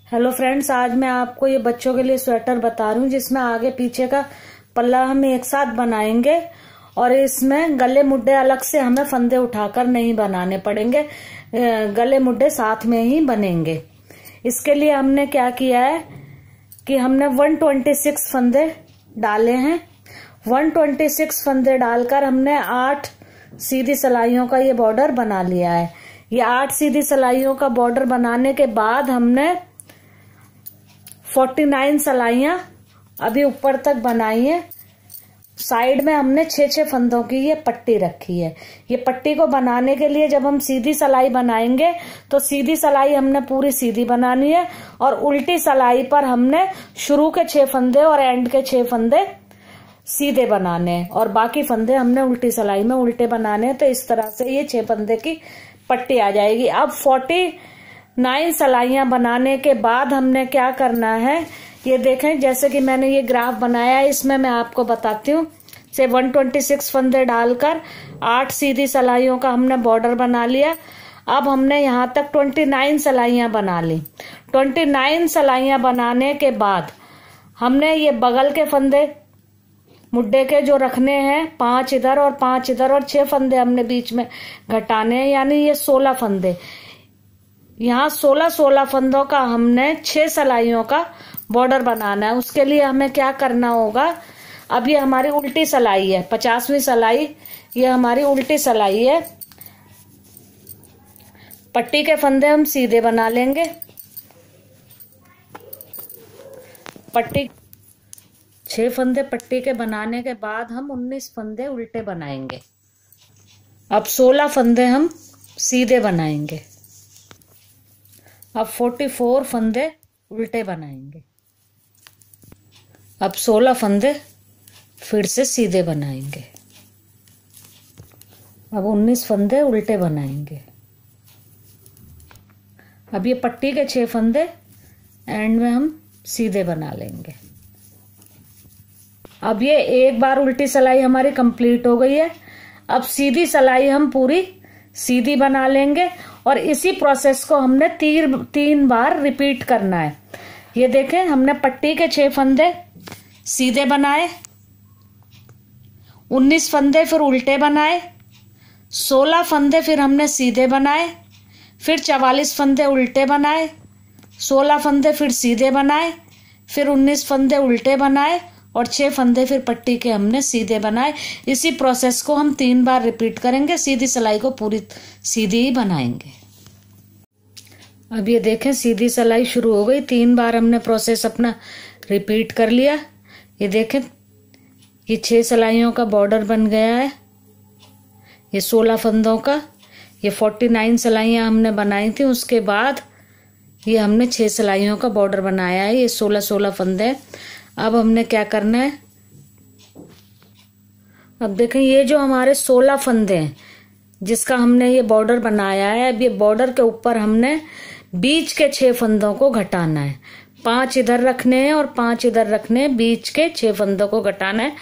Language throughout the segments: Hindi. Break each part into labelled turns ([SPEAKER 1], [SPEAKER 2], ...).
[SPEAKER 1] हेलो फ्रेंड्स, आज मैं आपको ये बच्चों के लिए स्वेटर बता रही हूँ जिसमें आगे पीछे का पल्ला हम एक साथ बनाएंगे और इसमें गले मुड्डे अलग से हमें फंदे उठाकर नहीं बनाने पड़ेंगे, गले मुड्डे साथ में ही बनेंगे। इसके लिए हमने क्या किया है कि हमने 126 फंदे डाले हैं। 126 फंदे डालकर हमने 8 सीधी सिलाइयों का ये बॉर्डर बना लिया है। ये 8 सीधी सिलाइयों का बॉर्डर बनाने के बाद हमने 49 सिलाइयां अभी ऊपर तक बनाई है। साइड में हमने 6-6 फंदों की ये पट्टी रखी है। ये पट्टी को बनाने के लिए जब हम सीधी सिलाई बनाएंगे तो सीधी सिलाई हमने पूरी सीधी बनानी है और उल्टी सिलाई पर हमने शुरू के 6 फंदे और एंड के 6 फंदे सीधे बनाने हैं और बाकी फंदे हमने उल्टी सिलाई में उल्टे बनाने हैं। तो इस तरह से ये 6 फंदे की पट्टी आ जाएगी। अब 49 सिलाइयां बनाने के बाद हमने क्या करना है, ये देखें जैसे कि मैंने ये ग्राफ बनाया है, इसमें मैं आपको बताती हूँ। से 126 फंदे डालकर 8 सीधी सिलाइयों का हमने बॉर्डर बना लिया। अब हमने यहाँ तक 29 सिलाइयां बना ली। 29 सिलाइयां बनाने के बाद हमने ये बगल के फंदे मुड्डे के जो रखने हैं 5 इधर और 5 इधर और 6 फंदे हमने बीच में घटाने हैं, यानी ये 16 फंदे। यहाँ 16 फंदों का हमने 6 सिलाइयों का बॉर्डर बनाना है। उसके लिए हमें क्या करना होगा, अब ये हमारी उल्टी सिलाई है, 50वीं सिलाई ये हमारी उल्टी सिलाई है। पट्टी के फंदे हम सीधे बना लेंगे। पट्टी 6 फंदे पट्टी के बनाने के बाद हम 19 फंदे उल्टे बनाएंगे। अब 16 फंदे हम सीधे बनाएंगे। अब 44 फंदे उल्टे बनाएंगे। अब 16 फंदे फिर से सीधे बनाएंगे। अब 19 फंदे उल्टे बनाएंगे। अब ये पट्टी के 6 फंदे एंड में हम सीधे बना लेंगे। अब ये एक बार उल्टी सिलाई हमारी कंप्लीट हो गई है। अब सीधी सिलाई हम पूरी सीधी बना लेंगे और इसी प्रोसेस को हमने 3 बार रिपीट करना है। ये देखें, हमने पट्टी के 6 फंदे सीधे बनाए, 19 फंदे फिर उल्टे बनाए, 16 फंदे फिर हमने सीधे बनाए, फिर 44 फंदे उल्टे बनाए, 16 फंदे फिर सीधे बनाए, फिर 19 फंदे उल्टे बनाए और 6 फंदे फिर पट्टी के हमने सीधे बनाए। इसी प्रोसेस को हम 3 बार रिपीट करेंगे। सीधी सिलाई को पूरी सीधी ही बनाएंगे। अब ये देखें, सीधी सिलाई शुरू हो गई। 3 बार हमने प्रोसेस अपना रिपीट कर लिया। ये देखें, ये 6 सिलाइयों का बॉर्डर बन गया है। ये 16 फंदों का, ये 49 सिलाइयां हमने बनाई थी। उसके बाद ये हमने 6 सिलाइयों का बॉर्डर बनाया है। ये 16 फंदे। अब हमने क्या करना है, अब देखें ये जो हमारे 16 फंदे हैं जिसका हमने ये बॉर्डर बनाया है, अब ये बॉर्डर के ऊपर हमने बीच के 6 फंदों को घटाना है। 5 इधर रखने हैं और 5 इधर रखने हैं। बीच के 6 फंदों को घटाना है।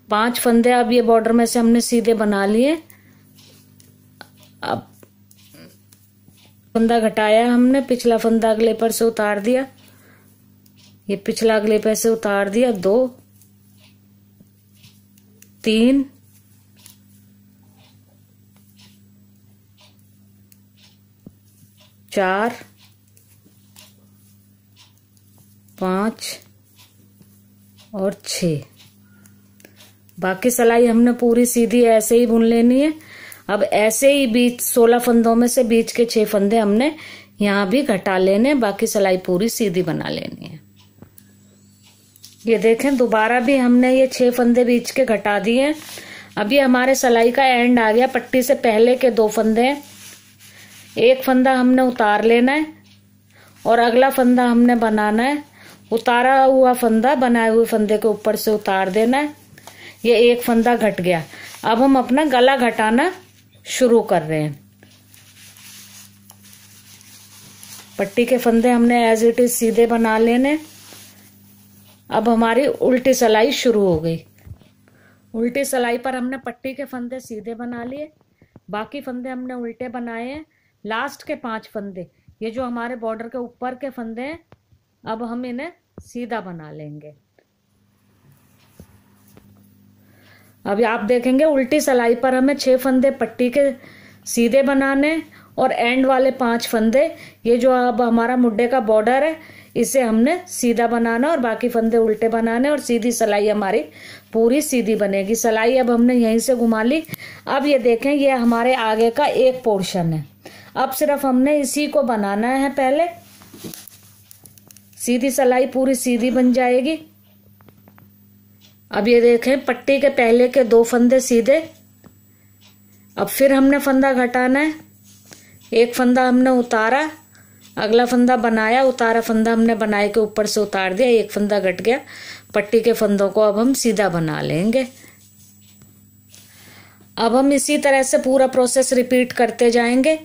[SPEAKER 1] 5 फंदे अब ये बॉर्डर में से हमने सीधे बना लिए। अब फंदा घटाया हमने, पिछला फंदा अगले पर से उतार दिया, ये पिछला अगले पे से उतार दिया। 2 3 4 5 और 6। बाकी सिलाई हमने पूरी सीधी ऐसे ही बुन लेनी है। अब ऐसे ही बीच 16 फंदों में से बीच के 6 फंदे हमने यहाँ भी घटा लेने, बाकी सिलाई पूरी सीधी बना लेनी है। ये देखें, दोबारा भी हमने ये 6 फंदे बीच के घटा दिए। अब ये हमारे सिलाई का एंड आ गया। पट्टी से पहले के 2 फंदे, एक फंदा हमने उतार लेना है और अगला फंदा हमने बनाना है। उतारा हुआ फंदा बनाए हुए फंदे के ऊपर से उतार देना है। ये एक फंदा घट गया। अब हम अपना गला घटाना शुरू कर रहे हैं। पट्टी के फंदे हमने एज इट इज सीधे बना लेने। अब हमारी उल्टी सिलाई शुरू हो गई। उल्टी सिलाई पर हमने पट्टी के फंदे सीधे बना लिए, बाकी फंदे हमने उल्टे बनाए हैं। लास्ट के 5 फंदे, ये जो हमारे बॉर्डर के ऊपर के फंदे हैं, अब हम इन्हें सीधा बना लेंगे। अभी आप देखेंगे उल्टी सिलाई पर हमें 6 फंदे पट्टी के सीधे बनाने और एंड वाले 5 फंदे, ये जो अब हमारा मुड्डे का बॉर्डर है, इसे हमने सीधा बनाना और बाकी फंदे उल्टे बनाने और सीधी सिलाई हमारी पूरी सीधी बनेगी। सिलाई अब हमने यहीं से घुमा ली। अब ये देखें, ये हमारे आगे का एक पोर्शन है। अब सिर्फ हमने इसी को बनाना है। पहले सीधी सिलाई पूरी सीधी बन जाएगी। अब ये देखें, पट्टी के पहले के 2 फंदे सीधे। अब फिर हमने फंदा घटाना है। एक फंदा हमने उतारा, अगला फंदा बनाया, उतारा फंदा हमने बनाए के ऊपर से उतार दिया, एक फंदा घट गया। पट्टी के फंदों को अब हम सीधा बना लेंगे। अब हम इसी तरह से पूरा प्रोसेस रिपीट करते जाएंगे।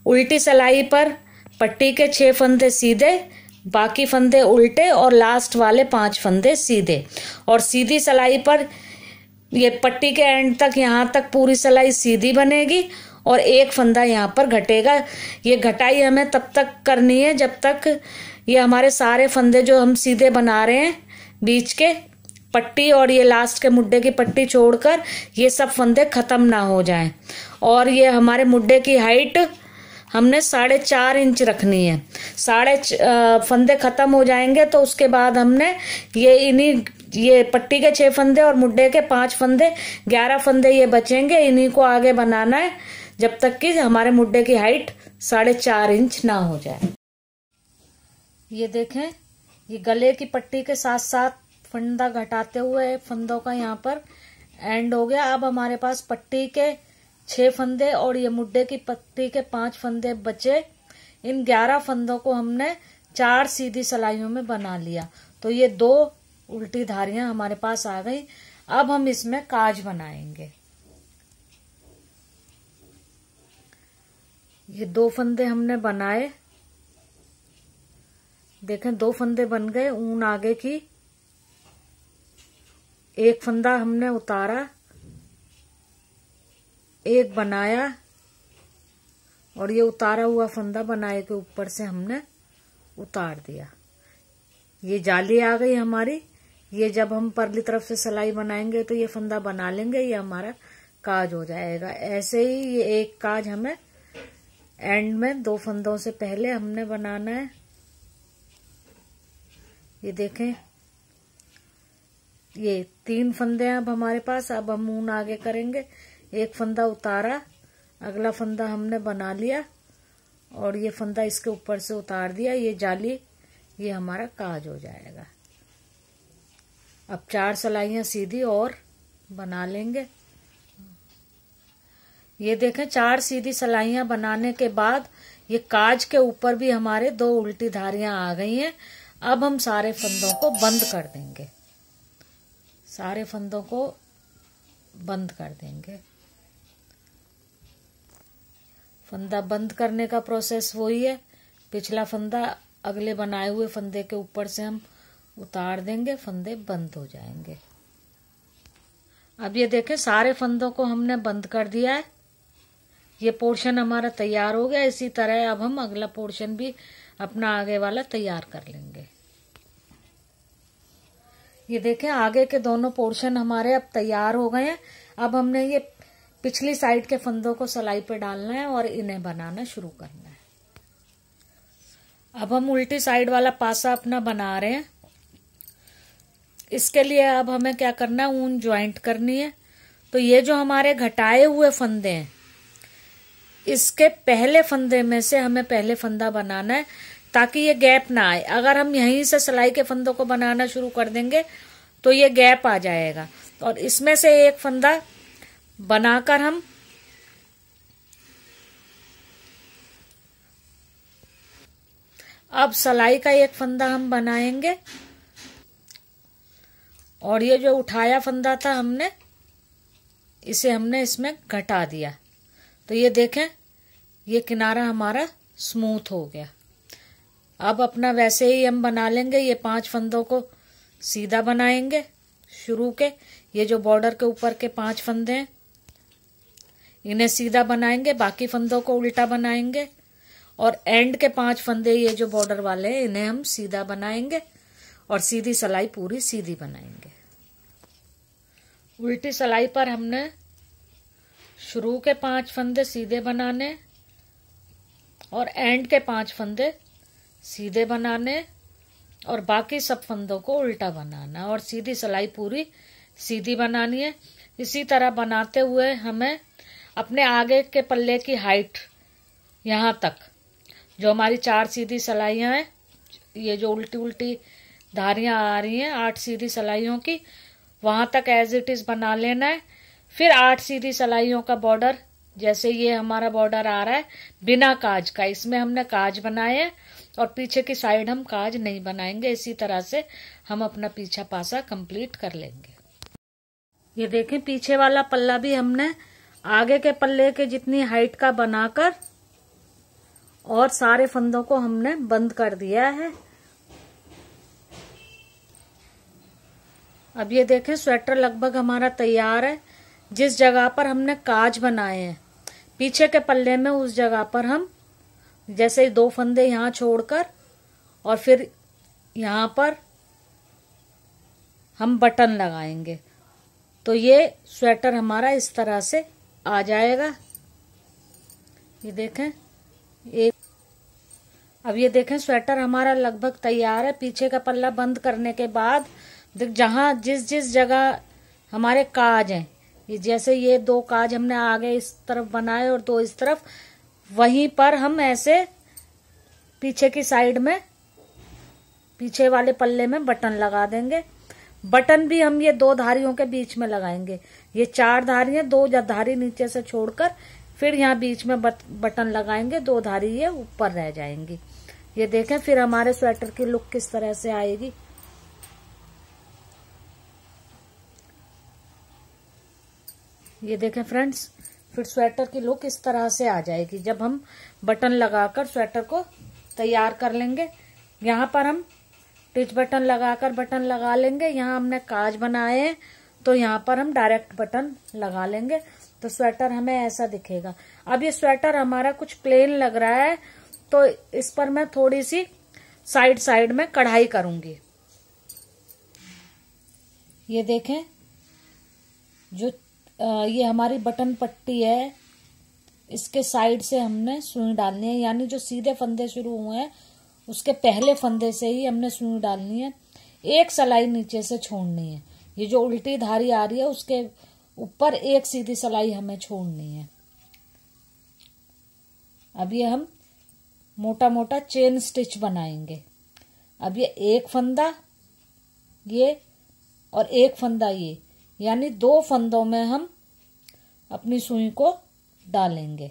[SPEAKER 1] उल्टी सिलाई पर पट्टी के 6 फंदे सीधे, बाकी फंदे उल्टे और लास्ट वाले 5 फंदे सीधे। और सीधी सिलाई पर ये पट्टी के एंड तक, यहाँ तक पूरी सिलाई सीधी बनेगी और एक फंदा यहाँ पर घटेगा। ये घटाई हमें तब तक करनी है जब तक ये हमारे सारे फंदे जो हम सीधे बना रहे हैं, बीच के पट्टी और ये लास्ट के मुड्डे की पट्टी छोड़कर, ये सब फंदे खत्म ना हो जाएं। और ये हमारे मुड्डे की हाइट हमने 4.5 इंच रखनी है। फंदे खत्म हो जाएंगे तो उसके बाद हमने ये पट्टी के 6 फंदे और मुड्डे के 5 फंदे, 11 फंदे ये बचेंगे। इन्हीं को आगे बनाना है जब तक कि हमारे मुड्डे की हाइट 4.5 इंच ना हो जाए। ये देखें, ये गले की पट्टी के साथ साथ फंदा घटाते हुए फंदों का यहाँ पर एंड हो गया। अब हमारे पास पट्टी के 6 फंदे और ये मुड्डे की पट्टी के 5 फंदे बचे। इन 11 फंदों को हमने 4 सीधी सिलाइयों में बना लिया। तो ये 2 उल्टी धारियां हमारे पास आ गई। अब हम इसमें काज बनाएंगे। ये 2 फंदे हमने बनाए, देखें 2 फंदे बन गए। ऊन आगे की, एक फंदा हमने उतारा, एक बनाया और ये उतारा हुआ फंदा बनाए के ऊपर से हमने उतार दिया। ये जाली आ गई हमारी। ये जब हम परली तरफ से सिलाई बनाएंगे तो ये फंदा बना लेंगे, ये हमारा काज हो जाएगा। ऐसे ही ये एक काज हमें एंड में 2 फंदों से पहले हमने बनाना है। ये देखें, ये 3 फंदे हैं अब हमारे पास। अब हम ऊन आगे करेंगे। एक फंदा उतारा, अगला फंदा हमने बना लिया और ये फंदा इसके ऊपर से उतार दिया। ये जाली, ये हमारा काज हो जाएगा। अब 4 सिलाइयां सीधी और बना लेंगे। ये देखें, 4 सीधी सिलाइयां बनाने के बाद ये काज के ऊपर भी हमारे 2 उल्टी धारियां आ गई हैं। अब हम सारे फंदों को बंद कर देंगे। सारे फंदों को बंद कर देंगे। फंदा बंद करने का प्रोसेस वही है। पिछला फंदा अगले बनाए हुए फंदे के ऊपर से हम उतार देंगे, फंदे बंद हो जाएंगे। अब ये देखें, सारे फंदों को हमने बंद कर दिया है। ये पोर्शन हमारा तैयार हो गया। इसी तरह अब हम अगला पोर्शन भी अपना आगे वाला तैयार कर लेंगे। ये देखें, आगे के दोनों पोर्शन हमारे अब तैयार हो गए हैं। अब हमने ये पिछली साइड के फंदों को सिलाई पे डालना है और इन्हें बनाना शुरू करना है। अब हम उल्टी साइड वाला पासा अपना बना रहे हैं। इसके लिए अब हमें क्या करना है, ऊन ज्वाइंट करनी है। तो ये जो हमारे घटाए हुए फंदे हैं, इसके पहले फंदे में से हमें पहले फंदा बनाना है ताकि ये गैप ना आए। अगर हम यहीं से सिलाई के फंदों को बनाना शुरू कर देंगे तो ये गैप आ जाएगा। और इसमें से एक फंदा बनाकर हम अब सिलाई का एक फंदा हम बनाएंगे और ये जो उठाया फंदा था हमने, इसे हमने इसमें घटा दिया। तो ये देखें, ये किनारा हमारा स्मूथ हो गया। अब अपना वैसे ही हम बना लेंगे। ये 5 फंदों को सीधा बनाएंगे शुरू के। ये जो बॉर्डर के ऊपर के 5 फंदे हैं, इन्हें सीधा बनाएंगे, बाकी फंदों को उल्टा बनाएंगे और एंड के 5 फंदे ये जो बॉर्डर वाले हैं इन्हें हम सीधा बनाएंगे और सीधी सिलाई पूरी सीधी बनाएंगे। उल्टी सिलाई पर हमने शुरू के 5 फंदे सीधे बनाने और एंड के 5 फंदे सीधे बनाने और बाकी सब फंदों को उल्टा बनाना और सीधी सिलाई पूरी सीधी बनानी है। इसी तरह बनाते हुए हमें अपने आगे के पल्ले की हाइट यहाँ तक जो हमारी 4 सीधी सिलाइयाँ हैं, ये जो उल्टी उल्टी धारियाँ आ रही हैं 8 सीधी सिलाइयों की, वहां तक एज इट इज बना लेना है। फिर 8 सीधी सिलाइयों का बॉर्डर, जैसे ये हमारा बॉर्डर आ रहा है बिना काज का, इसमें हमने काज बनाए हैं और पीछे की साइड हम काज नहीं बनाएंगे। इसी तरह से हम अपना पीछा पासा कंप्लीट कर लेंगे। ये देखें पीछे वाला पल्ला भी हमने आगे के पल्ले के जितनी हाइट का बनाकर और सारे फंदों को हमने बंद कर दिया है। अब ये देखें स्वेटर लगभग हमारा तैयार है। जिस जगह पर हमने काज बनाए हैं पीछे के पल्ले में, उस जगह पर हम जैसे 2 फंदे यहाँ छोड़कर और फिर यहाँ पर हम बटन लगाएंगे तो ये स्वेटर हमारा इस तरह से आ जाएगा। ये देखें अब ये देखें स्वेटर हमारा लगभग तैयार है। पीछे का पल्ला बंद करने के बाद जहां जिस जगह हमारे काज हैं, जैसे ये 2 काज हमने आगे इस तरफ बनाए और 2 इस तरफ, वहीं पर हम ऐसे पीछे की साइड में पीछे वाले पल्ले में बटन लगा देंगे। बटन भी हम ये 2 धारियों के बीच में लगाएंगे। ये 4 धारियां, 2 धारी नीचे से छोड़कर फिर यहाँ बीच में बटन लगाएंगे, 2 धारी ये ऊपर रह जाएंगी। ये देखें फिर हमारे स्वेटर की लुक किस तरह से आएगी। ये देखें फ्रेंड्स, फिर स्वेटर की लुक इस तरह से आ जाएगी जब हम बटन लगाकर स्वेटर को तैयार कर लेंगे। यहाँ पर हम टिच बटन लगाकर बटन लगा लेंगे। यहाँ हमने काज बनाए हैं तो यहाँ पर हम डायरेक्ट बटन लगा लेंगे तो स्वेटर हमें ऐसा दिखेगा। अब ये स्वेटर हमारा कुछ प्लेन लग रहा है तो इस पर मैं थोड़ी सी साइड में कढ़ाई करूंगी। ये देखें जो ये हमारी बटन पट्टी है, इसके साइड से हमने सुई डालनी है, यानी जो सीधे फंदे शुरू हुए हैं उसके पहले फंदे से ही हमने सुई डालनी है। एक सिलाई नीचे से छोड़नी है। ये जो उल्टी धारी आ रही है उसके ऊपर एक सीधी सिलाई हमें छोड़नी है। अब ये हम मोटा मोटा चेन स्टिच बनाएंगे। अब ये एक फंदा ये और एक फंदा ये, यानी 2 फंदों में हम अपनी सुई को डालेंगे।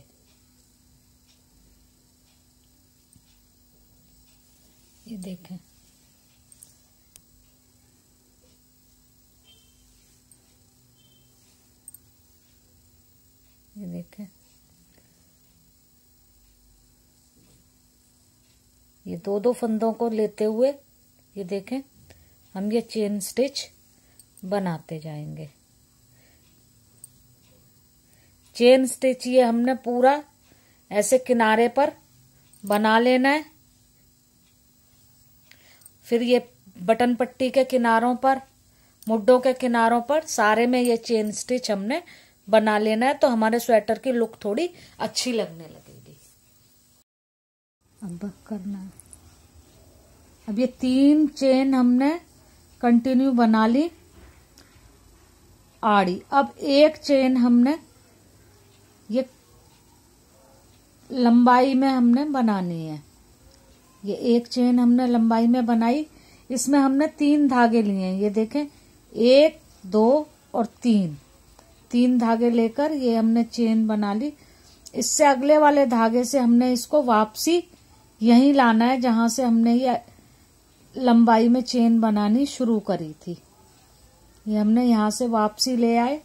[SPEAKER 1] ये देखें ये देखें ये 2 फंदों को लेते हुए ये देखें हम ये चेन स्टिच बनाते जाएंगे। चेन स्टिच ये हमने पूरा ऐसे किनारे पर बना लेना है। फिर ये बटन पट्टी के किनारों पर, मुड्डों के किनारों पर सारे में ये चेन स्टिच हमने बना लेना है तो हमारे स्वेटर की लुक थोड़ी अच्छी लगने लगेगी। अब करना है। अब ये 3 चेन हमने कंटिन्यू बना ली आड़ी। अब एक चेन हमने ये लंबाई में हमने बनानी है। ये एक चेन हमने लंबाई में बनाई, इसमें हमने 3 धागे लिए हैं। ये देखें 1, 2 और 3 धागे लेकर ये हमने चेन बना ली। इससे अगले वाले धागे से हमने इसको वापसी यहीं लाना है जहां से हमने ये लंबाई में चेन बनानी शुरू करी थी। ये हमने यहां से वापसी ले आए,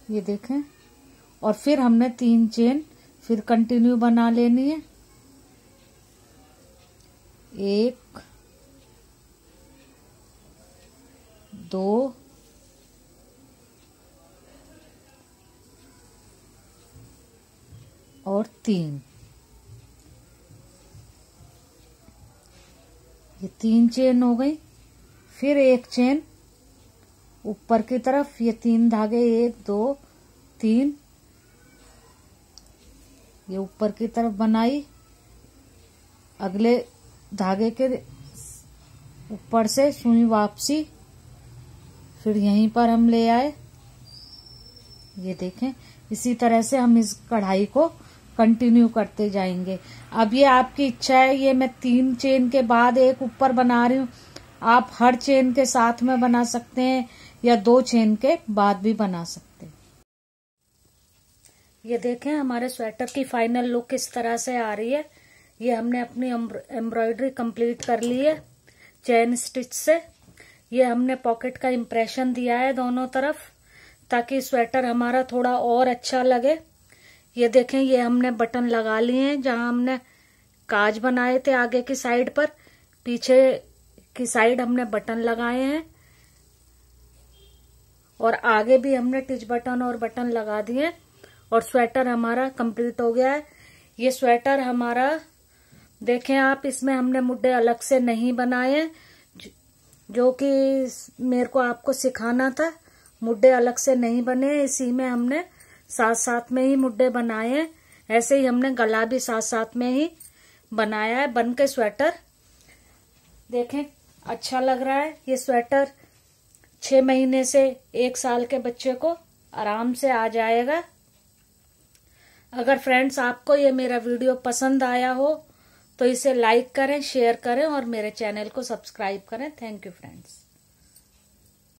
[SPEAKER 1] ये देखें, और फिर हमने 3 चेन फिर कंटिन्यू बना लेनी है। 1, 2 और 3, ये 3 चेन हो गई। फिर एक चेन ऊपर की तरफ, ये 3 धागे, 1 2 3, ये ऊपर की तरफ बनाई। अगले धागे के ऊपर से सुई वापसी, फिर यहीं पर हम ले आए। ये देखें, इसी तरह से हम इस कढ़ाई को कंटिन्यू करते जाएंगे। अब ये आपकी इच्छा है, ये मैं 3 चेन के बाद एक ऊपर बना रही हूँ। आप हर चेन के साथ में बना सकते हैं या 2 चेन के बाद भी बना सकते हैं। ये देखें, हमारे स्वेटर की फाइनल लुक इस तरह से आ रही है। ये हमने अपनी एम्ब्रॉयडरी कंप्लीट कर ली है चेन स्टिच से। ये हमने पॉकेट का इम्प्रेशन दिया है दोनों तरफ, ताकि स्वेटर हमारा थोड़ा और अच्छा लगे। ये देखें, ये हमने बटन लगा लिए हैं। जहां हमने काज बनाए थे आगे की साइड पर, पीछे की साइड हमने बटन लगाए हैं, और आगे भी हमने टिच बटन और बटन लगा दिए, और स्वेटर हमारा कंप्लीट हो गया है। ये स्वेटर हमारा देखें आप, इसमें हमने मुड्डे अलग से नहीं बनाए, जो कि मेरे को आपको सिखाना था। मुड्डे अलग से नहीं बने, इसी में हमने साथ साथ में ही मुड्डे बनाए हैं। ऐसे ही हमने गला भी साथ साथ में ही बनाया है। बन के स्वेटर देखें अच्छा लग रहा है। ये स्वेटर 6 महीने से 1 साल के बच्चे को आराम से आ जाएगा। अगर फ्रेंड्स आपको ये मेरा वीडियो पसंद आया हो तो इसे लाइक करें, शेयर करें और मेरे चैनल को सब्सक्राइब करें। Thank you friends.